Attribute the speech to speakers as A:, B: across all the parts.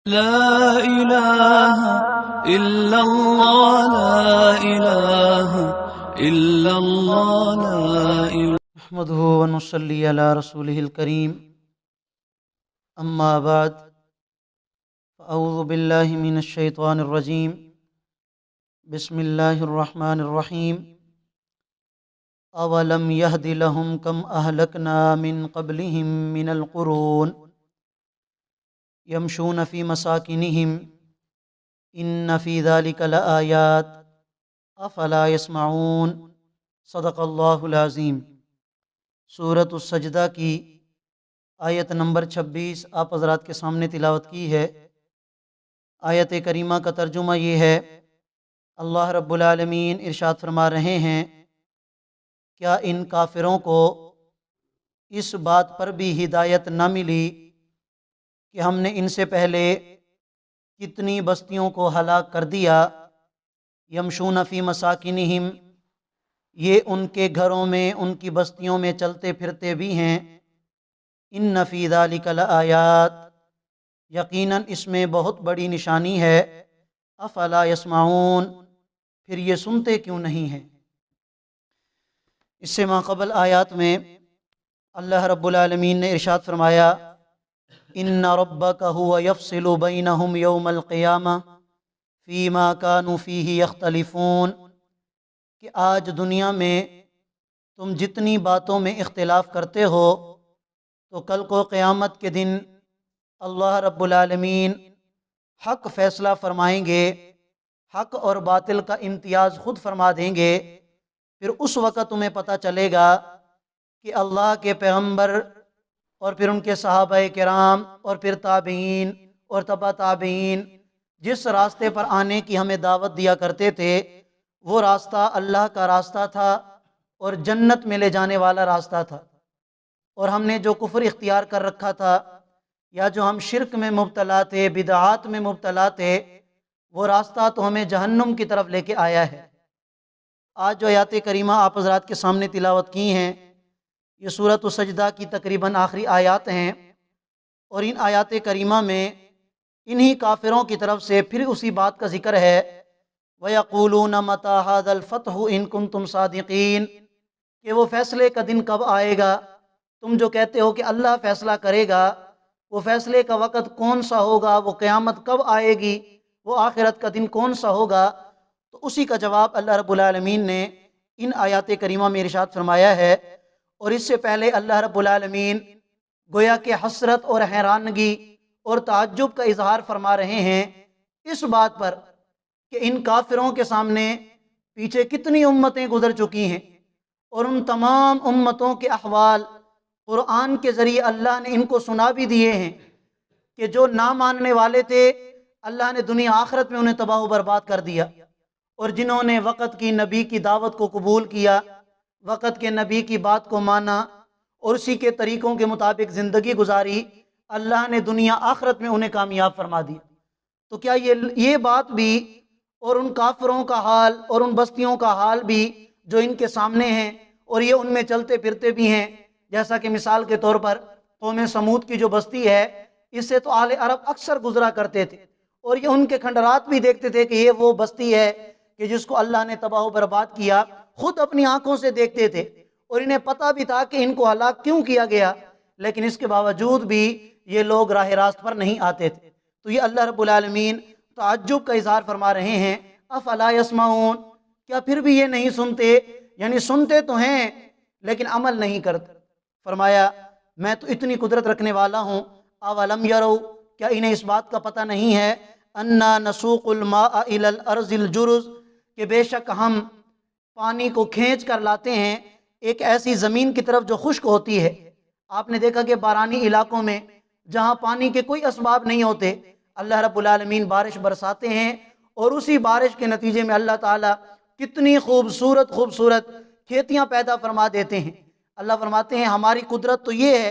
A: لا إله إلا الله لا إله إلا الله لا إله
B: نحمده ونصلي على رسوله الكريم أما بعد فأعوذ بالله من الشيطان الرجيم بسم الله الرحمن الرحيم أولم يهد لهم كم أهلكنا من قبلهم من القرون يمشون في مساكنهم إن في ذلك لآيات أفلا يسمعون صدق اللہ العظیم۔ سورۃ السجدہ کی آیت نمبر 26 آپ حضرات کے سامنے تلاوت کی ہے۔ آیت کریمہ کا ترجمہ یہ ہے، اللہ رب العالمین ارشاد فرما رہے ہیں، کیا ان کافروں کو اس بات پر بھی ہدایت نہ ملی کہ ہم نے ان سے پہلے کتنی بستیوں کو ہلاک کر دیا؟ یمشون فی مساکنہم، یہ ان کے گھروں میں، ان کی بستیوں میں چلتے پھرتے بھی ہیں۔ ان فی ذلک لآیات، یقیناً اس میں بہت بڑی نشانی ہے۔ افلا یسمعون، پھر یہ سنتے کیوں نہیں ہیں؟ اس سے ماقبل آیات میں اللہ رب العالمین نے ارشاد فرمایا، ان ربک هو یفصل بینہم یوم القیامہ فیما کانوا فیہ یختلفون، کہ آج دنیا میں تم جتنی باتوں میں اختلاف کرتے ہو تو کل کو قیامت کے دن اللہ رب العالمین حق فیصلہ فرمائیں گے، حق اور باطل کا امتیاز خود فرما دیں گے۔ پھر اس وقت تمہیں پتہ چلے گا کہ اللہ کے پیغمبر اور پھر ان کے صحابہ کرام اور پھر تابعین اور تبع تابعین جس راستے پر آنے کی ہمیں دعوت دیا کرتے تھے، وہ راستہ اللہ کا راستہ تھا اور جنت میں لے جانے والا راستہ تھا، اور ہم نے جو کفر اختیار کر رکھا تھا یا جو ہم شرک میں مبتلا تھے، بدعات میں مبتلا تھے، وہ راستہ تو ہمیں جہنم کی طرف لے کے آیا ہے۔ آج جو آیات کریمہ آپ حضرات کے سامنے تلاوت کی ہیں، یہ سورۃ السجدہ کی تقریباً آخری آیات ہیں، اور ان آیات کریمہ میں انہی کافروں کی طرف سے پھر اسی بات کا ذکر ہے، وَيَقُولُونَ مَتَىٰ هَٰذَا الْفَتْحُ إِن كُنتُمْ صَادِقِينَ، کہ وہ فیصلے کا دن کب آئے گا؟ تم جو کہتے ہو کہ اللہ فیصلہ کرے گا، وہ فیصلے کا وقت کون سا ہوگا؟ وہ قیامت کب آئے گی؟ وہ آخرت کا دن کون سا ہوگا؟ تو اسی کا جواب اللہ رب العالمین نے ان آیات کریمہ میں ارشاد فرمایا ہے۔ اور اس سے پہلے اللہ رب العالمین گویا کہ حسرت اور حیرانگی اور تعجب کا اظہار فرما رہے ہیں اس بات پر کہ ان کافروں کے سامنے پیچھے کتنی امتیں گزر چکی ہیں، اور ان تمام امتوں کے احوال قرآن کے ذریعے اللہ نے ان کو سنا بھی دیے ہیں کہ جو نہ ماننے والے تھے اللہ نے دنیا آخرت میں انہیں تباہ و برباد کر دیا، اور جنہوں نے وقت کی نبی کی دعوت کو قبول کیا، وقت کے نبی کی بات کو مانا اور اسی کے طریقوں کے مطابق زندگی گزاری، اللہ نے دنیا آخرت میں انہیں کامیاب فرما دیا۔ تو کیا یہ بات بھی اور ان کافروں کا حال اور ان بستیوں کا حال بھی جو ان کے سامنے ہیں اور یہ ان میں چلتے پھرتے بھی ہیں، جیسا کہ مثال کے طور پر قوم سمود کی جو بستی ہے، اس سے تو اہل عرب اکثر گزرا کرتے تھے، اور یہ ان کے کھنڈرات بھی دیکھتے تھے کہ یہ وہ بستی ہے کہ جس کو اللہ نے تباہ و برباد کیا، خود اپنی آنکھوں سے دیکھتے تھے، اور انہیں پتہ بھی تھا کہ ان کو ہلاک کیوں کیا گیا، لیکن اس کے باوجود بھی یہ لوگ راہ راست پر نہیں آتے تھے۔ تو یہ اللہ رب العالمین تعجب کا اظہار فرما رہے ہیں، افلا یسمعون، کیا پھر بھی یہ نہیں سنتے؟ یعنی سنتے تو ہیں لیکن عمل نہیں کرتے۔ فرمایا میں تو اتنی قدرت رکھنے والا ہوں، اولم یروا، کیا انہیں اس بات کا پتہ نہیں ہے، انا نسوق الماء الی الارض الجرز، کہ بے شک ہم پانی کو کھینچ کر لاتے ہیں ایک ایسی زمین کی طرف جو خشک ہوتی ہے۔ آپ نے دیکھا کہ بارانی علاقوں میں جہاں پانی کے کوئی اسباب نہیں ہوتے، اللہ رب العالمین بارش برساتے ہیں، اور اسی بارش کے نتیجے میں اللہ تعالیٰ کتنی خوبصورت خوبصورت کھیتیاں پیدا فرما دیتے ہیں۔ اللہ فرماتے ہیں ہماری قدرت تو یہ ہے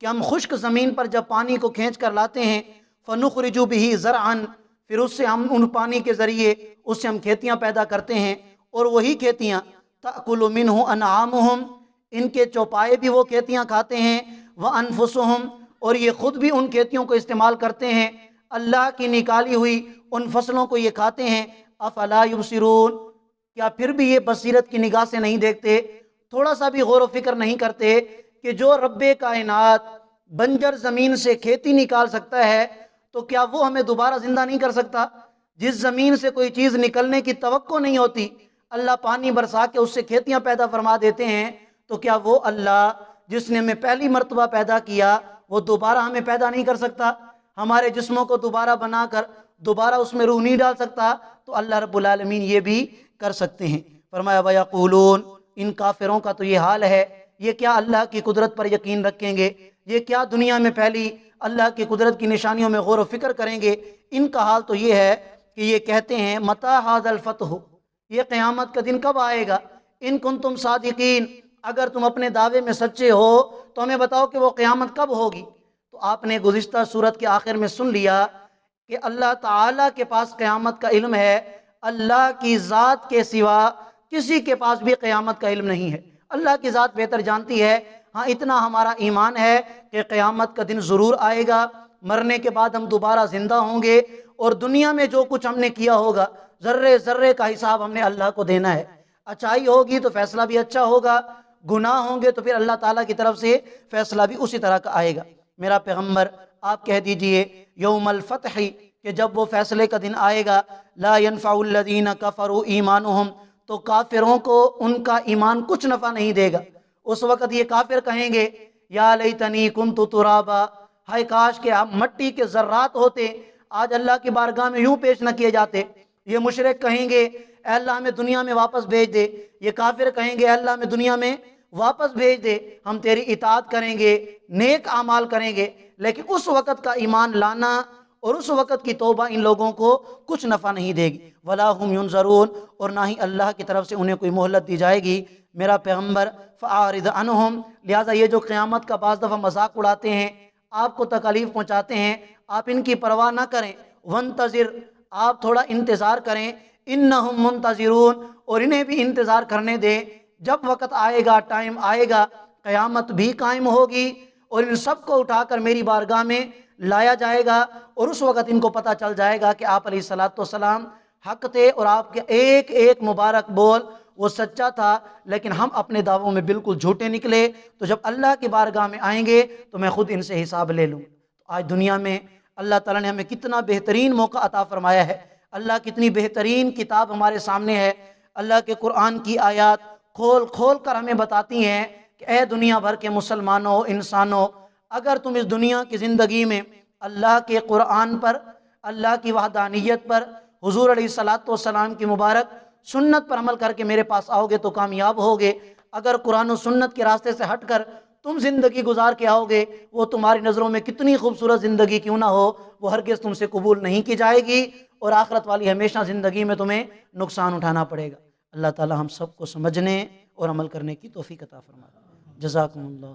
B: کہ ہم خشک زمین پر جب پانی کو کھینچ کر لاتے ہیں، فَنُخْرِجُ بِهِ زَرْعًا، پھر اس سے ہم ان پانی کے ذریعے اس سے ہم کھیتیاں پیدا کرتے ہیں، اور وہی کھیتیاں تَأْكُلُ مِنْهُ أَنْعَامُهُمْ، ان کے چوپائے بھی وہ کھیتیاں کھاتے ہیں، وَأَنفُسُهُمْ، اور یہ خود بھی ان کھیتیوں کو استعمال کرتے ہیں، اللہ کی نکالی ہوئی ان فصلوں کو یہ کھاتے ہیں، افلا یبصرون، کیا پھر بھی یہ بصیرت کی نگاہ سے نہیں دیکھتے، تھوڑا سا بھی غور و فکر نہیں کرتے کہ جو رب کائنات بنجر زمین سے کھیتی نکال سکتا ہے تو کیا وہ ہمیں دوبارہ زندہ نہیں کر سکتا؟ جس زمین سے کوئی چیز نکلنے کی توقع نہیں ہوتی، اللہ پانی برسا کے اس سے کھیتیاں پیدا فرما دیتے ہیں، تو کیا وہ اللہ جس نے ہمیں پہلی مرتبہ پیدا کیا وہ دوبارہ ہمیں پیدا نہیں کر سکتا؟ ہمارے جسموں کو دوبارہ بنا کر دوبارہ اس میں روح نہیں ڈال سکتا؟ تو اللہ رب العالمین یہ بھی کر سکتے ہیں۔ فرمایا وَيَقُولُونَ، ان کافروں کا تو یہ حال ہے، یہ کیا اللہ کی قدرت پر یقین رکھیں گے، یہ کیا دنیا میں پھیلی اللہ کی قدرت کی نشانیوں میں غور و فکر کریں گے؟ ان کا حال تو یہ ہے کہ یہ کہتے ہیں متی ھذا الفتح، یہ قیامت کا دن کب آئے گا؟ ان کنتم صادقین، اگر تم اپنے دعوے میں سچے ہو تو ہمیں بتاؤ کہ وہ قیامت کب ہوگی۔ تو آپ نے گزشتہ سورت کے آخر میں سن لیا کہ اللہ تعالیٰ کے پاس قیامت کا علم ہے، اللہ کی ذات کے سوا کسی کے پاس بھی قیامت کا علم نہیں ہے، اللہ کی ذات بہتر جانتی ہے۔ ہاں اتنا ہمارا ایمان ہے کہ قیامت کا دن ضرور آئے گا، مرنے کے بعد ہم دوبارہ زندہ ہوں گے، اور دنیا میں جو کچھ ہم نے کیا ہوگا ذرے ذرے کا حساب ہم نے اللہ کو دینا ہے۔ اچھائی ہوگی تو فیصلہ بھی اچھا ہوگا، گناہ ہوں گے تو پھر اللہ تعالیٰ کی طرف سے فیصلہ بھی اسی طرح کا آئے گا۔ میرا پیغمبر آپ کہہ دیجئے یوم الفتح، کہ جب وہ فیصلے کا دن آئے گا، لا ينفع الذین کفروا ایمانہم، تو کافروں کو ان کا ایمان کچھ نفع نہیں دے گا۔ اس وقت یہ کافر کہیں گے یا لیتنی کنت ترابا، ہائے کاش کہ آپ مٹی کے ذرات ہوتے، آج اللہ کی بارگاہ میں یوں پیش نہ کیے جاتے۔ یہ مشرک کہیں گے اے اللہ ہمیں دنیا میں واپس بھیج دے، یہ کافر کہیں گے اے اللہ ہمیں دنیا میں واپس بھیج دے، ہم تیری اطاعت کریں گے، نیک اعمال کریں گے۔ لیکن اس وقت کا ایمان لانا اور اس وقت کی توبہ ان لوگوں کو کچھ نفع نہیں دے گی۔ ولا هم ينظرون، اور نہ ہی اللہ کی طرف سے انہیں کوئی مہلت دی جائے گی۔ میرا پیغمبر فاعرض عنہم، لہٰذا یہ جو قیامت کا بعض دفعہ مذاق اڑاتے ہیں، آپ کو تکلیف پہنچاتے ہیں، آپ ان کی پرواہ نہ کریں۔ وانتظر، آپ تھوڑا انتظار کریں، انہم منتظرون، اور انہیں بھی انتظار کرنے دیں۔ جب وقت آئے گا، ٹائم آئے گا، قیامت بھی قائم ہوگی اور ان سب کو اٹھا کر میری بارگاہ میں لایا جائے گا، اور اس وقت ان کو پتہ چل جائے گا کہ آپ علیہ السلام حق تھے اور آپ کے ایک ایک مبارک بول وہ سچا تھا، لیکن ہم اپنے دعووں میں بالکل جھوٹے نکلے۔ تو جب اللہ کی بارگاہ میں آئیں گے تو میں خود ان سے حساب لے لوں۔ تو آج دنیا میں اللہ تعالیٰ نے ہمیں کتنا بہترین موقع عطا فرمایا ہے، اللہ کتنی بہترین کتاب ہمارے سامنے ہے۔ اللہ کے قرآن کی آیات کھول کھول کر ہمیں بتاتی ہیں کہ اے دنیا بھر کے مسلمانوں، انسانوں، اگر تم اس دنیا کی زندگی میں اللہ کے قرآن پر، اللہ کی وحدانیت پر، حضور علیہ السلام کی مبارک سنت پر عمل کر کے میرے پاس آؤ گے تو کامیاب ہوگے۔ اگر قرآن و سنت کے راستے سے ہٹ کر تم زندگی گزار کے آؤ گے، وہ تمہاری نظروں میں کتنی خوبصورت زندگی کیوں نہ ہو، وہ ہرگز تم سے قبول نہیں کی جائے گی، اور آخرت والی ہمیشہ زندگی میں تمہیں نقصان اٹھانا پڑے گا۔ اللہ تعالی ہم سب کو سمجھنے اور عمل کرنے کی توفیق عطا فرمائے۔ جزاکم اللہ۔